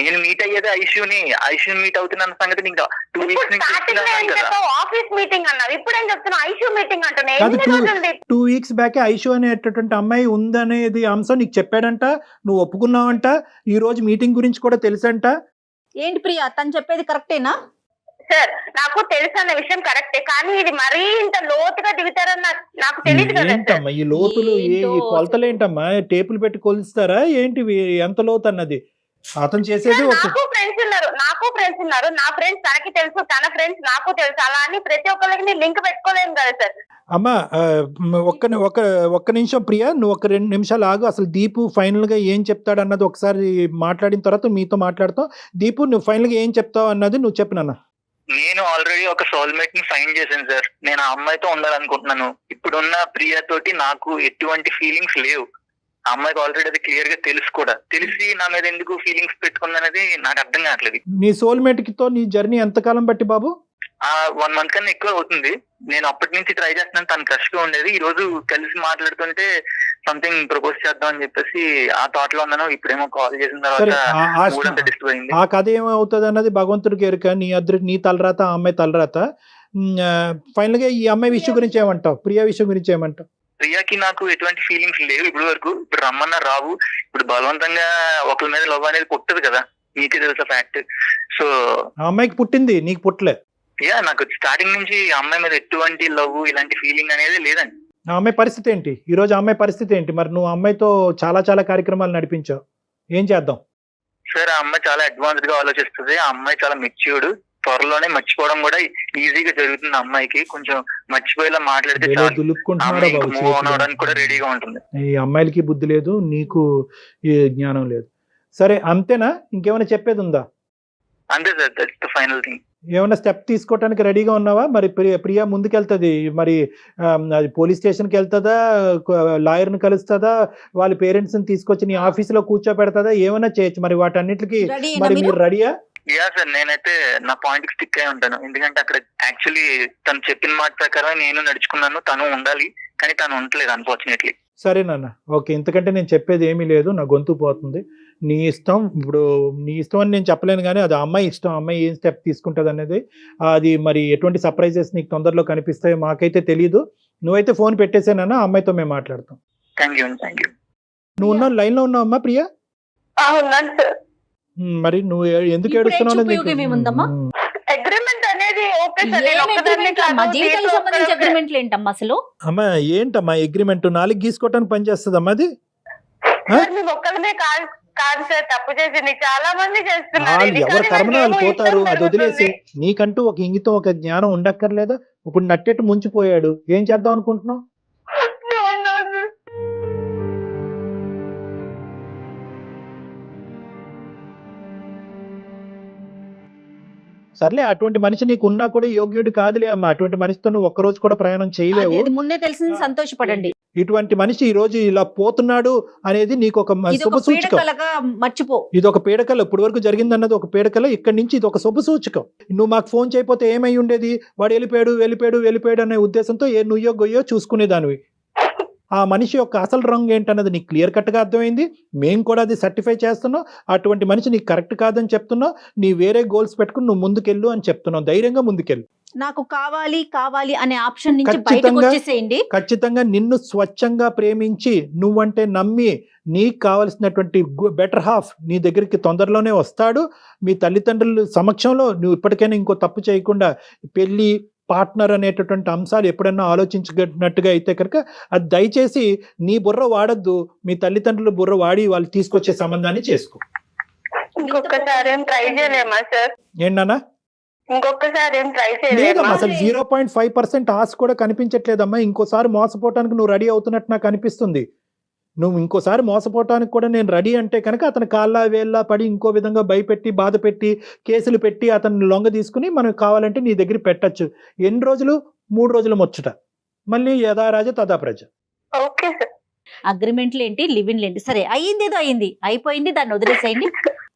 నేను మీట్ అయ్యేది ఐషుని మీట్ అవుతున్న సంగతి నీకు 2 weeks నుంచి ఆఫీస్ మీటింగ్ అన్నావు, ఇప్పుడేం చెప్తున్నావు ఐషు మీటింగ్ అంటున్నా? కాదు, ఎన్ని రోజులు 2 weeks బ్యాక్ ఐషు అనేటటువంటి అమ్మాయి ఉందనేది అంశం నీకు చెప్పాడంట, నువ్వు ఒప్పుకున్నావంట, ఈ రోజు మీటింగ్ గురించి కూడా తెలుసంట. ఏంటి ప్రియా తను చెప్పేది కరెక్టేనా? సార్ నాకు తెలుసు అన్న విషయం కరెక్టే, కానీ ఇది మరీ ఇంత లోతుగా దిగుతారని నాకు తెలియదు కదా. ఏంటమ్మా ఈ లోతులు, ఈ కొలతలు ఏంటమ్మా? టేపులు పెట్టి కొలుస్తారా ఏంటి? ఎంత లోతు అన్నది అతను చేసేది. నాకు ఫ్రెండ్స్ ఉన్నారు, నా ఫ్రెండ్స్ తనకి తెలుసు, తన ఫ్రెండ్స్ నాకు తెలుసు, అలా అని ప్రతి ఒక్కరికి లింక్ పెట్టుకోలేము కదా సార్. అమ్మా ఒక్క నిమిషం ప్రియా, నువ్వు ఒక 2 నిమిషాలు ఆగు. అసలు దీపు ఫైనల్ గా ఏం చెప్తాడు అన్నది ఒకసారి మాట్లాడిన తర్వాత మీతో మాట్లాడతాం. దీపు నువ్వు ఫైనల్ గా ఏం చెప్తావు అన్నది నువ్వు చెప్పు నాన్న. నేను ఆల్రెడీ ఒక సోల్మేట్ ని ఫైండ్ చేశాను సార్. నేను ఆ అమ్మాయితో ఉండాలనుకుంటున్నాను. ఇప్పుడున్న ప్రియా తోటి నాకు ఎటువంటి ఫీలింగ్స్ లేవు. ఆ అమ్మాయికి ఆల్రెడీ అది క్లియర్ గా తెలుసు కూడా. తెలిసి నా మీద ఎందుకు ఫీలింగ్స్ పెట్టుకుందనేది నాకు అర్థం కావట్లేదు. నీ సోల్మేట్ తో నీ జర్నీ ఎంతకాలం బట్టి బాబు? 1 month కన్నా ఎక్కువ అవుతుంది. నేను అప్పటి నుంచి ట్రై చేస్తున్నాను. తను క్రష్ గా ఉండేది. ఈ రోజు కలిసి మాట్లాడుతుంటే సంథింగ్ ప్రపోజ్ చేద్దాం అని చెప్పేసి ఆ థాట్ లో ఉన్నాను. ఇప్పుడేమో కాల్ చేసిన తర్వాత డిస్టర్బ్ అయింది. ఆ కథ ఏమవుతుంది అన్నది భగవంతుడికి ఎరుక. నీ తలరాత, ఆ అమ్మాయి తలరాత. ఫైనల్ గా ఈ అమ్మాయి విషయం గురించి ఏమంటావు? ప్రియా విషయం గురించి ఏమంటావు? ప్రియాకి నాకు ఎటువంటి ఫీలింగ్స్ లేవు ఇప్పుడు వరకు. ఇప్పుడు రమ్మన్నా రావు. ఇప్పుడు బలవంతంగా ఒకరి మీద లవ్ అనేది పుట్టదు కదా, నీకే తెలుసా ఫ్యాక్ట్. సో ఆ అమ్మాయికి పుట్టింది, నీకు పుట్టలే. నాకు స్టార్టింగ్ నుంచి ఆ అమ్మాయి మీద ఎటువంటి లవ్ ఇలాంటి ఫీలింగ్ అనేది లేదండి. ఆ అమ్మాయి పరిస్థితి ఏంటి ఈ రోజు? ఆ అమ్మాయి పరిస్థితి ఏంటి? మరి నువ్వు అమ్మాయితో చాలా కార్యక్రమాలు నడిపించావు, ఏం చేద్దాం? సార్ ఆ అమ్మాయి చాలా అడ్వాన్స్డ్ గా ఆలోచిస్తుంది. ఆ అమ్మాయి చాలా మెచ్యూర్డ్. త్వరలోనే మర్చిపోవడం కూడా ఈజీగా జరుగుతుంది. అమ్మాయికి కొంచెం మర్చిపోయేలా మాట్లాడితే మూవ్ ఆన్ అవడానికి కూడా రెడీగా ఉంటుంది. ఈ అమ్మాయిలకి బుద్ధి లేదు, నీకు ఈ జ్ఞానం లేదు. సరే అంతేనా? ఇంకేమైనా చెప్పేది ఉందా? అంతే sir, that's the final thing. ఏమైనా స్టెప్ తీసుకోవడానికి రెడీగా ఉన్నావా? మరి ప్రియా ముందుకెళ్తుంది, మరి అది పోలీస్ స్టేషన్కి వెళ్తుందా, లాయర్ని కలుస్తుందా, వాళ్ళ పేరెంట్స్ ని తీసుకొచ్చి నీ ఆఫీసులో కూర్చోపెడతా? ఏమైనా చేయొచ్చు. మరి వాటన్నిటికి మరి మీరు రెడీయా? యా సార్, నేనైతే నా పాయింట్ కి స్టిక్ అయి ఉంటాను. ఎందుకంటే అక్కడ యాక్చువల్లీ తను చెప్పిన మాట ప్రకారం నేను నడుచుకున్నాను. తను ఉండాలి, కానీ తను ఉండలేదు అన్ఫార్చునేట్లీ. సరేనన్న, ఓకే. ఇంతకంటే నేను చెప్పేది ఏమీ లేదు, నా గొంతు పోతుంది. నీ ఇష్టం. ఇప్పుడు నీ ఇష్టం అని నేను చెప్పలేను, కానీ అది అమ్మాయి ఇష్టం. అమ్మాయి ఏం స్టెప్ తీసుకుంటుంది అనేది, అది మరి ఎటువంటి సర్ప్రైజెస్ నీకు తొందరలో కనిపిస్తాయో మాకైతే తెలియదు. నువ్వైతే ఫోన్ పెట్టేసానన్నా, ఆ అమ్మాయితో మేము మాట్లాడతాం. Thank you. నువ్వు ఉన్న లైన్ లో ఉన్నావు అమ్మా ప్రియా? మరి నువ్వు ఎందుకు ఏడుస్తున్నావు? అగ్రిమెంట్ అనేది అసలు అమ్మా ఏంటమ్మా అగ్రిమెంట్? 4 గీసుకోవటానికి పనిచేస్తుందమ్మా అది? ఒక్కరినే కాదు సార్ తప్పు చేసింది, చాలా మంది చేస్తున్నారు. ఎవరు కర్మన వాళ్ళు పోతారు, అది వదిలేసి నీకంటూ ఒక ఇంగితం, ఒక జ్ఞానం ఉండక్కర్లేదా? ఇప్పుడు నట్టెట్టు ముంచిపోయాడు, ఏం చేద్దాం అనుకుంటున్నావు? సర్లే, అటువంటి మనిషి నీకు ఉన్నా కూడా యోగ్యుడు కాదులే అమ్మా. అటువంటి మనిషితో నువ్వు ఒక్కరోజు కూడా ప్రయాణం చేయలేవు. ముందే తెలిసింది, సంతోషపడండి. ఇటువంటి మనిషి ఈ రోజు ఇలా పోతున్నాడు అనేది నీకు ఒక శుభ సూచకం. మర్చిపో, ఇది ఒక పీడకల. ఇప్పుడు వరకు జరిగింది అన్నది ఒక పీడకల. ఇక్కడి నుంచి ఇది ఒక శుభ సూచకం. నువ్వు మాకు ఫోన్ చేయకపోతే ఏమై ఉండేది? వాడు వెళ్ళిపోయాడు అనే ఉద్దేశంతో నుయ్యో గొయ్యో చూసుకునేదానివి. ఆ మనిషి యొక్క అసలు రంగు ఏంటన్నది నీకు క్లియర్ కట్గా అర్థమైంది. మేము కూడా అది సర్టిఫై చేస్తున్నాం. అటువంటి మనిషి నీకు కరెక్ట్ కాదని చెప్తున్నావు. నీ వేరే గోల్స్ పెట్టుకుని నువ్వు ముందుకెళ్ళు అని చెప్తున్నావు. ధైర్యంగా ముందుకెళ్ళు. నాకు కావాలి అనే ఆప్షన్ నుంచి బయటకు వచ్చేసేయండి. ఖచ్చితంగా నిన్ను స్వచ్ఛంగా ప్రేమించి, నువ్వంటే నమ్మి, నీకు కావలసినటువంటి బెటర్ హాఫ్ నీ దగ్గరికి తొందరలోనే వస్తాడు. మీ తల్లిదండ్రుల సమక్షంలో నువ్వు ఇప్పటికైనా ఇంకో తప్పు చేయకుండా పెళ్లి, పార్ట్నర్ అనేటటువంటి అంశాలు ఎప్పుడన్నా ఆలోచించినట్టుగా అయితే కనుక అది దయచేసి నీ బుర్ర వాడద్దు. మీ తల్లిదండ్రుల బుర్ర వాడి వాళ్ళు తీసుకొచ్చే సంబంధాన్ని చేసుకో. ఏంటన్నా? లేదమ్మా, అసలు 0.5% ఆశ కూడా కనిపించట్లేదమ్మా. ఇంకోసారి మోసపోవటానికి నువ్వు రెడీ అవుతున్నట్టు నాకు అనిపిస్తుంది. నువ్వు ఇంకోసారి మోసపోవటానికి కూడా నేను రెడీ అంటే కనుక అతను కాళ్ళ వేళ్ళ పడి ఇంకో విధంగా భయపెట్టి, బాధ పెట్టి, కేసులు పెట్టి అతన్ని లొంగ తీసుకుని మనం కావాలంటే నీ దగ్గర పెట్టచ్చు. ఎన్ని రోజులు? 3 రోజులు ముచ్చట. మళ్ళీ యథా రాజ తథా ప్రజ. అగ్రిమెంట్లు ఏంటి, లివిన్లు ఏంటి? సరే, అయ్యింది ఏదో అయింది, అయిపోయింది, దాన్ని వదిలేసేయండి.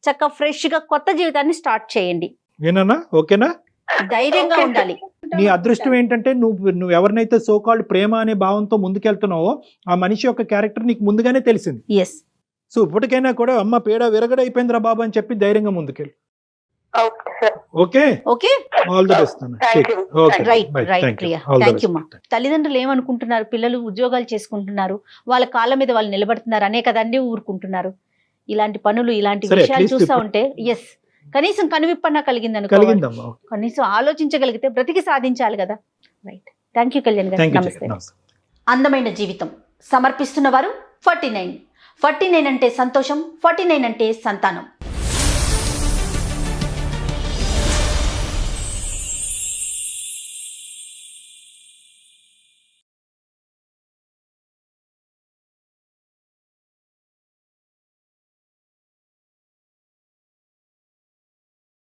చక్కగా ఫ్రెష్ గా కొత్త జీవితాన్ని స్టార్ట్ చేయండి. ఏనా? ఓకేనా? ధైర్యంగా ఉండాలి. నీ అదృష్టం ఏంటంటే నువ్వు ఎవరినైతే సోకాల్డ్ ప్రేమ అనే భావంతో ముందుకెళ్తున్నావో ఆ మనిషి యొక్క క్యారెక్టర్ నీకు ముందుగానే తెలిసింది. ఎస్. సో ఇప్పటికైనా కూడా అమ్మ పేడ విరగడైపోయిందిరా బాబు అని చెప్పి ధైర్యంగా ముందుకెళ్ళి. Okay sir. Okay okay, all the best అన్న. Thank you. Right right Priya, thank you మా. తల్లిదండ్రులు ఏమనుకుంటున్నారు, పిల్లలు ఉద్యోగాలు చేసుకుంటున్నారు, వాళ్ళ కాళ్ళ మీద వాళ్ళు నిలబడుతున్నారు అనే కదండి ఊరుకుంటున్నారు. ఇలాంటి పనులు ఇలాంటి సరే, విషయాలు at least చూస్తా ఇప్పుడు- ఉంటే ఎస్ కనీసం కనువిప్పన్నా కలిగింది అనుకో, కలిగిందమ్మా. కనీసం ఆలోచించగలిగితే బ్రతికి సాధించాలి కదా. రైట్, థ్యాంక్ యూ కళ్యాణ్ గారు, థ్యాంక్ యూ. నమస్తే. అందమైన జీవితం సమర్పిస్తున్న వారు 49. 49 అంటే సంతోషం, 49 అంటే సంతానం.